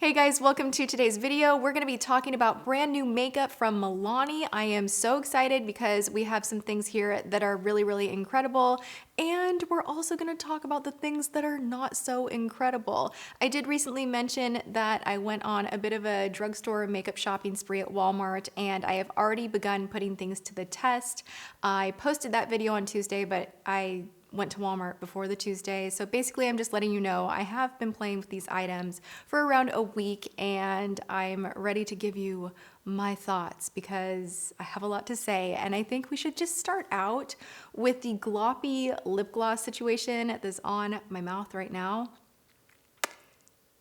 Hey guys, welcome to today's video. We're gonna be talking about brand new makeup from Milani. I am so excited because we have some things here that are really incredible, and we're also gonna talk about the things that are not so incredible. I did recently mention that I went on a bit of a drugstore makeup shopping spree at Walmart, and I have already begun putting things to the test. I posted that video on Tuesday, but I went to Walmart before the Tuesday. So basically I'm just letting you know I have been playing with these items for around a week, and I'm ready to give you my thoughts because I have a lot to say. And I think we should just start out with the gloppy lip gloss situation that's on my mouth right now.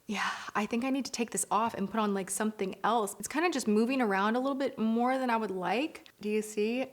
Yeah, I think I need to take this off and put on like something else. It's kind of just moving around a little bit more than I would like. Do you see?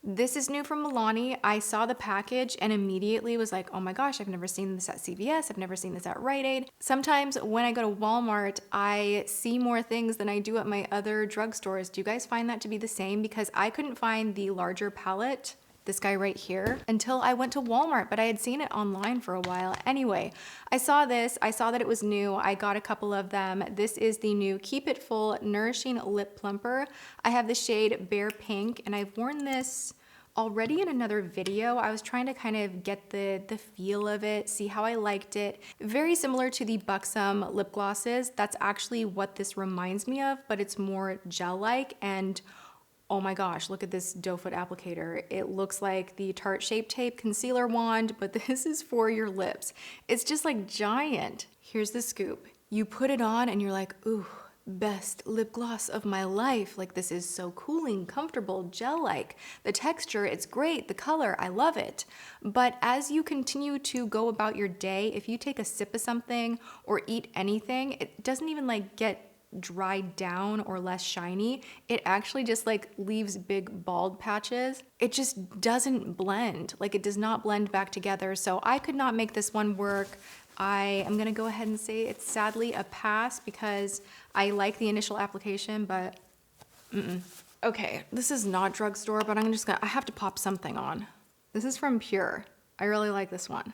This is new from Milani. I saw the package and immediately was like, oh my gosh, I've never seen this at CVS. I've never seen this at Rite Aid. Sometimes when I go to Walmart, I see more things than I do at my other drugstores. Do you guys find that to be the same? Because I couldn't find the larger palette, this guy right here, until I went to Walmart, but I had seen it online for a while. Anyway, I saw this, I saw that it was new. I got a couple of them. This is the new Keep It Full Nourishing Lip Plumper. I have the shade Bare Pink, and I've worn this already in another video. I was trying to kind of get the feel of it, see how I liked it. Very similar to the Buxom lip glosses. That's actually what this reminds me of, but it's more gel-like. And oh my gosh, look at this doe foot applicator. It looks like the Tarte Shape Tape concealer wand, but this is for your lips. It's just like giant. Here's the scoop. You put it on and you're like, ooh, best lip gloss of my life. Like, this is so cooling, comfortable, gel-like. The texture, it's great. The color, I love it. But as you continue to go about your day, if you take a sip of something or eat anything, it doesn't even like get dried down or less shiny. It actually just like leaves big bald patches. It just doesn't blend. Like, it does not blend back together. So I could not make this one work. I am gonna go ahead and say it's sadly a pass because I like the initial application, but Okay, this is not drugstore, but I have to pop something on. This is from Pure. I really like this one.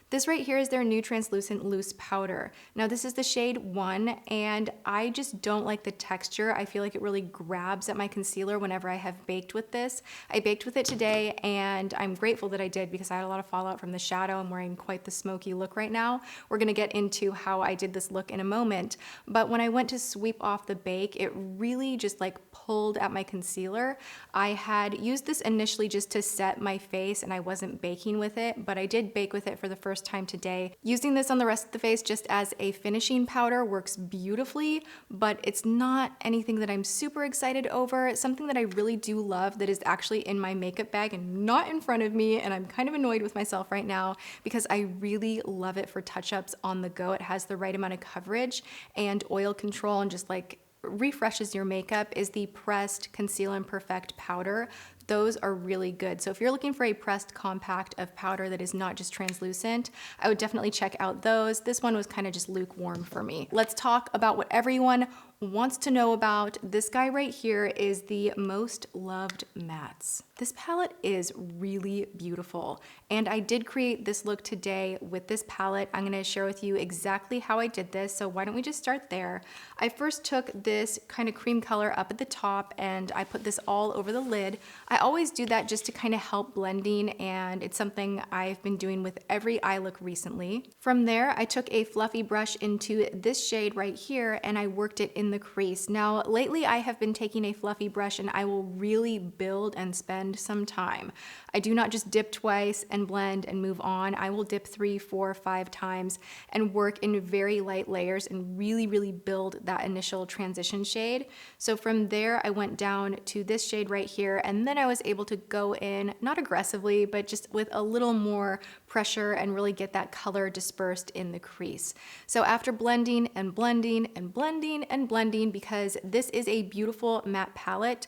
This right here is their new translucent loose powder. Now this is the shade 1, and I just don't like the texture. I feel like it really grabs at my concealer whenever I have baked with this. I baked with it today, and I'm grateful that I did because I had a lot of fallout from the shadow. I'm wearing quite the smoky look right now. We're gonna get into how I did this look in a moment, but when I went to sweep off the bake, it really just like pulled at my concealer. I had used this initially just to set my face, and I wasn't baking with it, but I did bake with it for the first time today. Using this on the rest of the face just as a finishing powder works beautifully, but it's not anything that I'm super excited over. Something that I really do love that is actually in my makeup bag and not in front of me, and I'm kind of annoyed with myself right now because I really love it for touch-ups on the go. It has the right amount of coverage and oil control and just like refreshes your makeup, is the Pressed Conceal and Perfect powder. Those are really good. So if you're looking for a pressed compact of powder that is not just translucent, I would definitely check out those. This one was kind of just lukewarm for me. Let's talk about what everyone wants to know about. This guy right here is the Most Loved Mattes. This palette is really beautiful, and I did create this look today with this palette. I'm gonna share with you exactly how I did this, so why don't we just start there. I first took this kind of cream color up at the top and I put this all over the lid. I always do that just to kind of help blending, and it's something I've been doing with every eye look recently. From there, I took a fluffy brush into this shade right here and I worked it in the crease. Now, lately I have been taking a fluffy brush and I will really build and spend some time. I do not just dip twice and blend and move on. I will dip 3, 4, 5 times and work in very light layers and really build that initial transition shade. So from there, I went down to this shade right here, and then I was able to go in, not aggressively, but just with a little more pressure and really get that color dispersed in the crease. So after blending and blending and blending and blending, because this is a beautiful matte palette,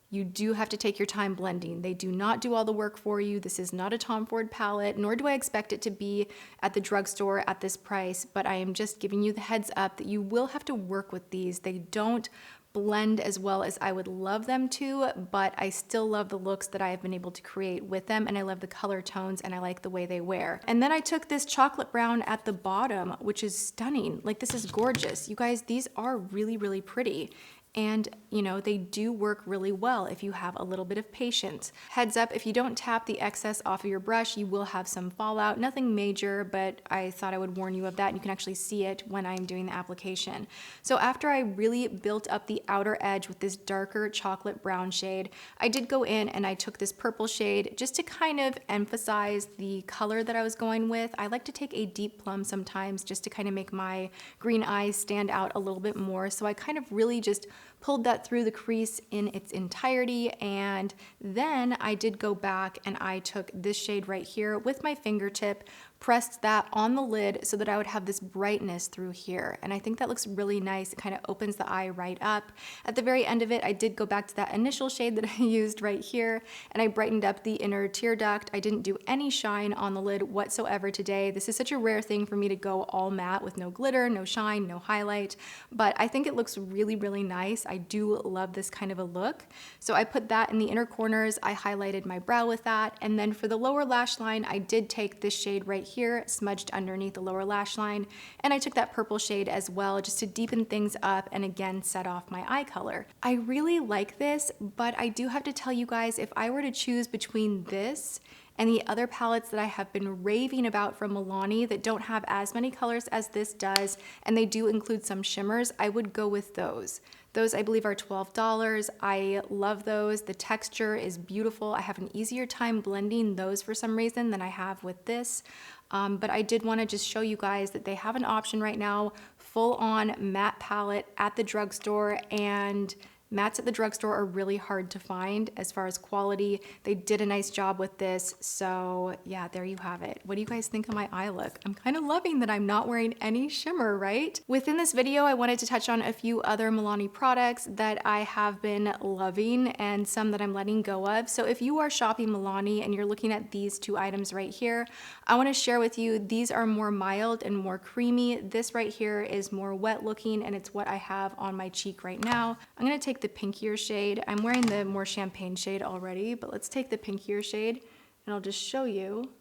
You do have to take your time blending. They do not do all the work for you. This is not a Tom Ford palette, nor do I expect it to be at the drugstore at this price, but I am just giving you the heads up that you will have to work with these. They don't blend as well as I would love them to, but I still love the looks that I have been able to create with them, and I love the color tones, and I like the way they wear. And then I took this chocolate brown at the bottom, which is stunning. Like, this is gorgeous. You guys, these are really, really pretty. And, you know, they do work really well if you have a little bit of patience. Heads up, if you don't tap the excess off of your brush, you will have some fallout. Nothing major, but I thought I would warn you of that. And you can actually see it when I'm doing the application. So after I really built up the outer edge with this darker chocolate brown shade, I did go in and I took this purple shade just to kind of emphasize the color that I was going with. I like to take a deep plum sometimes just to kind of make my green eyes stand out a little bit more. So I kind of really just pulled that through the crease in its entirety, and then I did go back and I took this shade right here with my fingertip, pressed that on the lid so that I would have this brightness through here. And I think that looks really nice. It kind of opens the eye right up. At the very end of it, I did go back to that initial shade that I used right here, and I brightened up the inner tear duct. I didn't do any shine on the lid whatsoever today. This is such a rare thing for me to go all matte with no glitter, no shine, no highlight, but I think it looks really, really nice. I do love this kind of a look. So I put that in the inner corners. I highlighted my brow with that. And then for the lower lash line, I did take this shade right here, smudged underneath the lower lash line, and I took that purple shade as well just to deepen things up and again set off my eye color. I really like this, but I do have to tell you guys, if I were to choose between this and the other palettes that I have been raving about from Milani that don't have as many colors as this does, and they do include some shimmers, I would go with those. Those I believe are $12. I love those. The texture is beautiful. I have an easier time blending those for some reason than I have with this. But I did want to just show you guys that they have an option right now, full on matte palette at the drugstore, and mattes at the drugstore are really hard to find as far as quality. They did a nice job with this. So yeah, there you have it. What do you guys think of my eye look? I'm kind of loving that I'm not wearing any shimmer, right? Within this video, I wanted to touch on a few other Milani products that I have been loving and some that I'm letting go of. So if you are shopping Milani and you're looking at these two items right here, I want to share with you, these are more mild and more creamy. This right here is more wet looking, and it's what I have on my cheek right now. I'm going to take the pinkier shade. I'm wearing the more champagne shade already, but let's take the pinkier shade and I'll just show you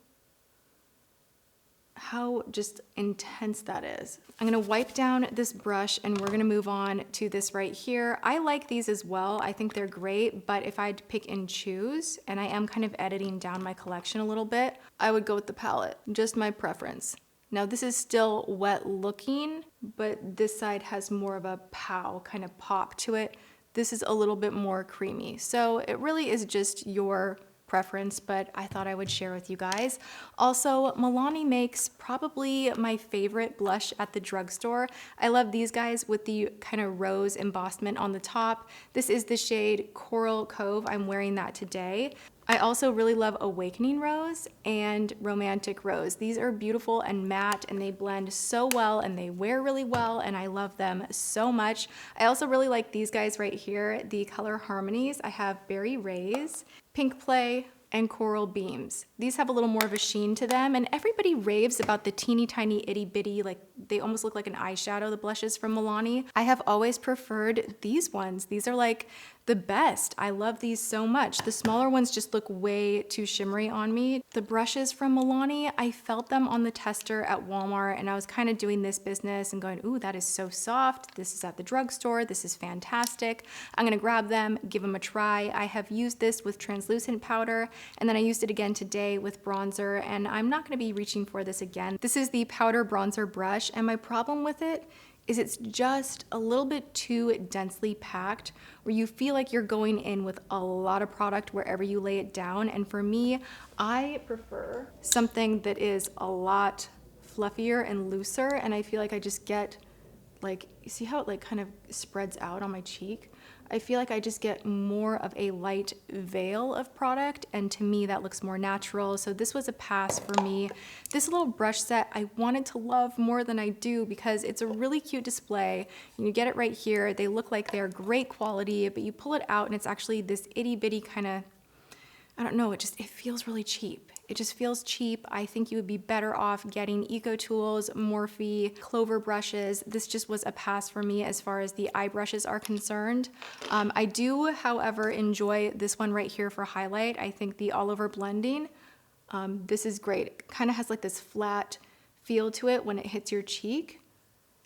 how just intense that is. I'm gonna wipe down this brush and we're gonna move on to this right here. I like these as well. I think they're great, but if I had to pick and choose, and I am kind of editing down my collection a little bit, I would go with the palette, just my preference. Now this is still wet looking, but this side has more of a pow kind of pop to it. This is a little bit more creamy. So it really is just your preference, but I thought I would share with you guys. Also, Milani makes probably my favorite blush at the drugstore. I love these guys with the kind of rose embossment on the top. This is the shade Coral Cove. I'm wearing that today. I also really love Awakening Rose and Romantic Rose. These are beautiful and matte, and they blend so well and they wear really well, and I love them so much. I also really like these guys right here, the color harmonies. I have Berry Rays, Pink Play, and Coral Beams. These have a little more of a sheen to them, and everybody raves about the teeny tiny itty bitty, like they almost look like an eyeshadow, the blushes from Milani. I have always preferred these ones. These are like the best. I love these so much. The smaller ones just look way too shimmery on me. The brushes from Milani, I felt them on the tester at Walmart, and I was kind of doing this business and going, ooh, that is so soft. This is at the drugstore. This is fantastic. I'm gonna grab them, give them a try. I have used this with translucent powder, and then I used it again today with bronzer, and I'm not gonna be reaching for this again. This is the powder bronzer brush, and my problem with it is it's just a little bit too densely packed, where you feel like you're going in with a lot of product wherever you lay it down. And for me, I prefer something that is a lot fluffier and looser, and I feel like I just get like, you see how it like kind of spreads out on my cheek? I feel like I just get more of a light veil of product, and to me that looks more natural. So this was a pass for me. This little brush set I wanted to love more than I do because it's a really cute display. You get it right here. They look like they're great quality, but you pull it out and it's actually this itty bitty kind of, I don't know, it feels really cheap. It just feels cheap. I think you would be better off getting Eco Tools, Morphe, Clover brushes. This just was a pass for me as far as the eye brushes are concerned. I do, however, enjoy this one right here for highlight. I think the all over blending, this is great. It kind of has like this flat feel to it when it hits your cheek.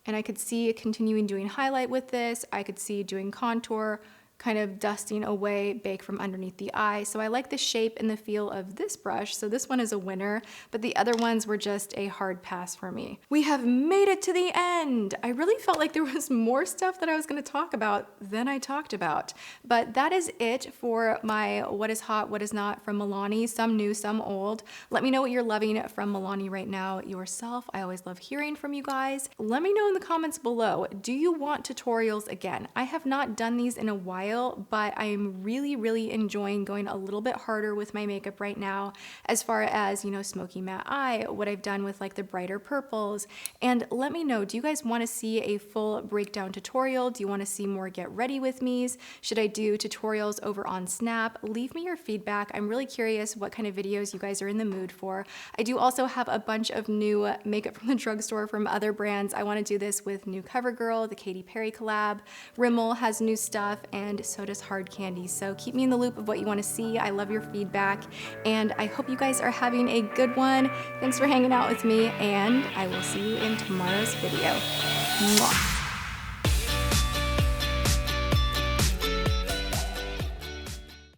And I could see continuing doing highlight with this. I could see doing contour, kind of dusting away bake from underneath the eye. So I like the shape and the feel of this brush. So this one is a winner, but the other ones were just a hard pass for me. We have made it to the end. I really felt like there was more stuff that I was gonna talk about than I talked about. But that is it for my what is hot, what is not from Milani, some new, some old. Let me know what you're loving from Milani right now yourself. I always love hearing from you guys. Let me know in the comments below, do you want tutorials again? I have not done these in a while, but I am really enjoying going a little bit harder with my makeup right now as far as, you know, smoky matte eye, what I've done with like the brighter purples. And let me know, do you guys want to see a full breakdown tutorial? Do you want to see more get ready with me's? Should I do tutorials over on Snap? Leave me your feedback. I'm really curious what kind of videos you guys are in the mood for. I do also have a bunch of new makeup from the drugstore from other brands. I want to do this with new CoverGirl, the Katy Perry collab. Rimmel has new stuff, and so does Hard Candy. So keep me in the loop of what you want to see. I love your feedback, and I hope you guys are having a good one. Thanks for hanging out with me, and I will see you in tomorrow's video. Mwah.